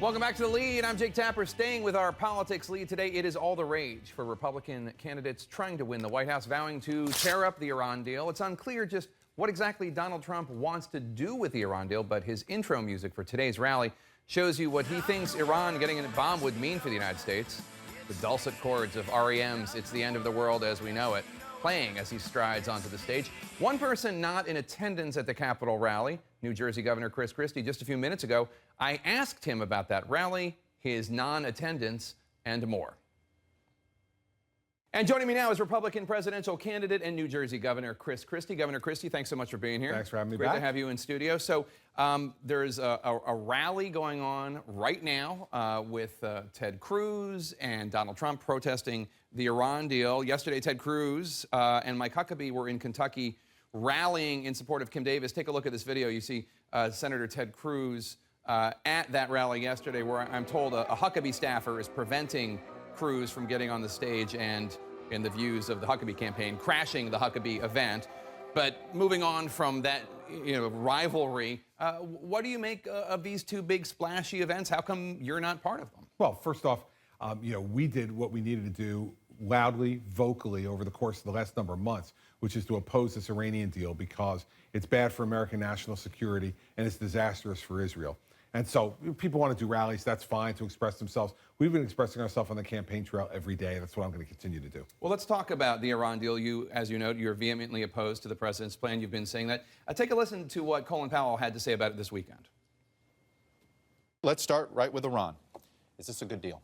Welcome back to The Lead. I'm Jake Tapper, staying with our politics lead today. It is all the rage for Republican candidates trying to win the White House, vowing to tear up the Iran deal. It's unclear just what exactly Donald Trump wants to do with the Iran deal, but his intro music for today's rally shows you what he thinks Iran getting a bomb would mean for the United States. The dulcet chords of REM's It's the End of the World as We Know It, playing as he strides onto the stage. One person not in attendance at the Capitol rally, New Jersey Governor Chris Christie. Just a few minutes ago, I asked him about that rally, his non-attendance, and more. And joining me now is Republican presidential candidate and New Jersey Governor Chris Christie. Governor Christie, thanks so much for being here. Thanks for having me back. Great to back. have you in studio. So there's a rally going on right now with Ted Cruz and Donald Trump protesting the Iran deal. Yesterday, Ted Cruz and Mike Huckabee were in Kentucky rallying in support of Kim Davis. Take a look at this video. You see Senator Ted Cruz at that rally yesterday, where I'm told a Huckabee staffer is preventing Cruz from getting on the stage and, in the views of the Huckabee campaign, crashing the Huckabee event. But moving on from that, rivalry, what do you make of these two big splashy events? How come you're not part of them? Well, first off, we did what we needed to do loudly, vocally over the course of the last number of months, which is to oppose this Iranian deal because it's bad for American national security and it's disastrous for Israel. And so people want to do rallies, that's fine, to express themselves. We've been expressing ourselves on the campaign trail every day. That's what I'm going to continue to do. Well, let's talk about the Iran deal. You, as you know, you're vehemently opposed to the president's plan. You've been saying that. Take a listen to what Colin Powell had to say about it this weekend. Let's start right with Iran. Is this a good deal?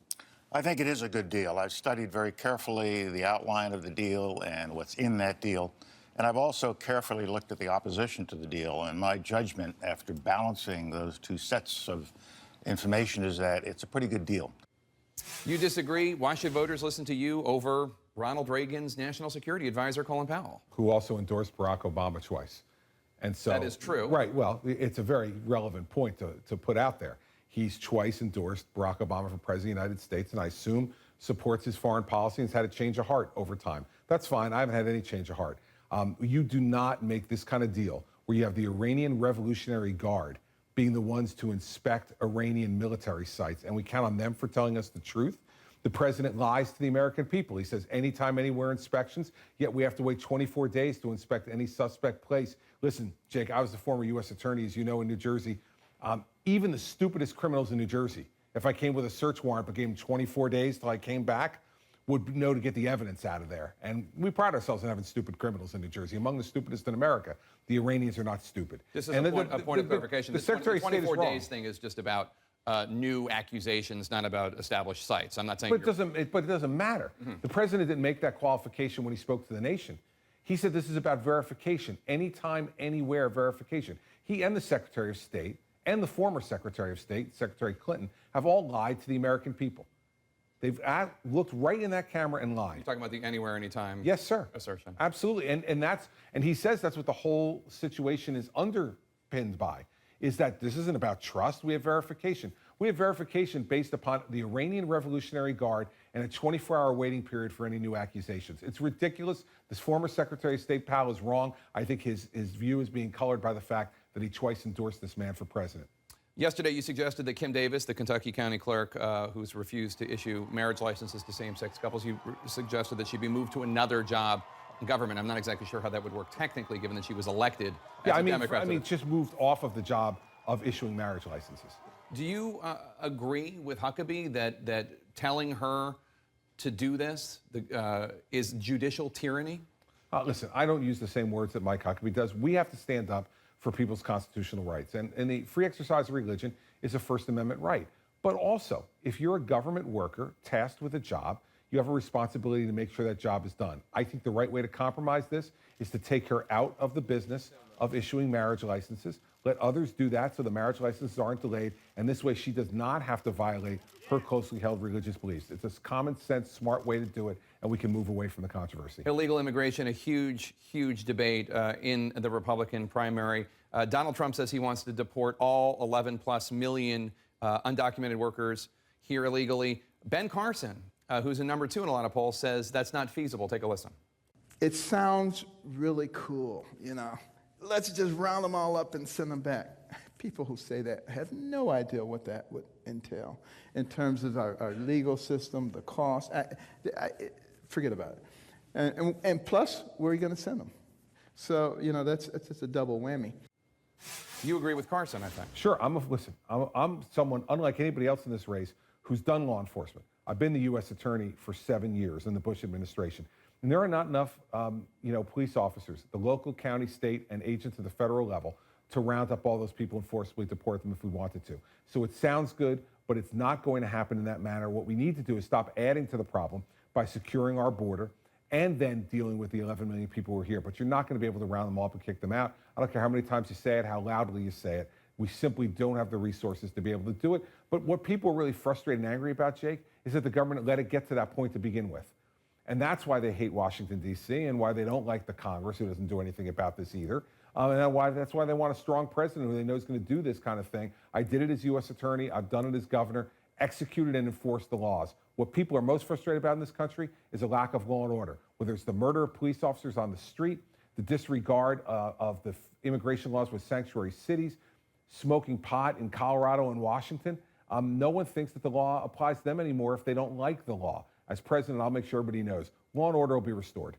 I think it is a good deal. I've studied very carefully the outline of the deal and what's in that deal. And I've also carefully looked at the opposition to the deal. And my judgment, after balancing those two sets of information, is that it's a pretty good deal. You disagree? Why should voters listen to you over Ronald Reagan's national security advisor, Colin Powell? Who also endorsed Barack Obama twice. And so, that is true. Right. Well, it's a very relevant point to put out there. He's twice endorsed Barack Obama for president of the United States, and I assume supports his foreign policy and has had a change of heart over time. That's fine. I haven't had any change of heart. You do not make this kind of deal where you have the Iranian Revolutionary Guard being the ones to inspect Iranian military sites, and we count on them for telling us the truth. The president lies to the American people. He says anytime, anywhere inspections, yet we have to wait 24 days to inspect any suspect place. Listen, Jake, I was the former U.S. attorney, as you know, in New Jersey. Even the stupidest criminals in New Jersey, if I came with a search warrant but gave them 24 days till I came back, would know to get the evidence out of there. And we pride ourselves on having stupid criminals in New Jersey. Among the stupidest in America, the Iranians are not stupid. This is a point of clarification. The Secretary of State is wrong. 24 days thing is just about new accusations, not about established sites. I'm not saying. But it doesn't matter. Mm-hmm. The president didn't make that qualification when he spoke to the nation. He said this is about verification, anytime, anywhere verification. He and the Secretary of State and the former Secretary of State, Secretary Clinton, have all lied to the American people. They've looked right in that camera and lied. You're talking about the anywhere, anytime. Yes, sir. Assertion. Absolutely, and he says that's what the whole situation is underpinned by, is that this isn't about trust. We have verification. We have verification based upon the Iranian Revolutionary Guard and a 24-hour waiting period for any new accusations. It's ridiculous. This former Secretary of State Powell is wrong. I think his view is being colored by the fact that he twice endorsed this man for president. Yesterday, you suggested that Kim Davis, the Kentucky County Clerk, who's refused to issue marriage licenses to same-sex couples, you suggested that she be moved to another job in government. I'm not exactly sure how that would work technically, given that she was elected as a Democrat. I mean, just moved off of the job of issuing marriage licenses. Do you agree with Huckabee that telling her to do this is judicial tyranny? Listen, I don't use the same words that Mike Huckabee does. We have to stand up for people's constitutional rights. And the free exercise of religion is a First Amendment right. But also, if you're a government worker tasked with a job, you have a responsibility to make sure that job is done. I think the right way to compromise this is to take her out of the business of issuing marriage licenses. Let others do that so the marriage licenses aren't delayed. And this way, she does not have to violate her closely held religious beliefs. It's a common sense, smart way to do it, and we can move away from the controversy. Illegal immigration, a huge, huge debate in the Republican primary. Donald Trump says he wants to deport all 11+ million undocumented workers here illegally. Ben Carson, who's in number 2 in a lot of polls, says that's not feasible. Take a listen. It sounds really cool, Let's just round them all up and send them back. people who say that have no idea what that would entail in terms of our legal system, the cost. Forget about it. And plus, where are you going to send them? So, that's just a double whammy. You agree with Carson, I think. Sure, listen, I'm someone, unlike anybody else in this race, who's done law enforcement. I've been the U.S. attorney for 7 years in the Bush administration. And there are not enough, police officers, the local, county, state, and agents at the federal level to round up all those people and forcibly deport them if we wanted to. So it sounds good, but it's not going to happen in that manner. What we need to do is stop adding to the problem by securing our border and then dealing with the 11 million people who are here. But you're not going to be able to round them all up and kick them out. I don't care how many times you say it, how loudly you say it. We simply don't have the resources to be able to do it. But what people are really frustrated and angry about, Jake, is that the government let it get to that point to begin with. And that's why they hate Washington, D.C., and why they don't like the Congress, who doesn't do anything about this either. And that's why they want a strong president who they know is going to do this kind of thing. I did it as U.S. attorney. I've done it as governor, executed and enforced the laws. What people are most frustrated about in this country is a lack of law and order, whether it's the murder of police officers on the street, the disregard of the immigration laws with sanctuary cities, smoking pot in Colorado and Washington. No one thinks that the law applies to them anymore if they don't like the law. As president, I'll make sure everybody knows law and order will be restored.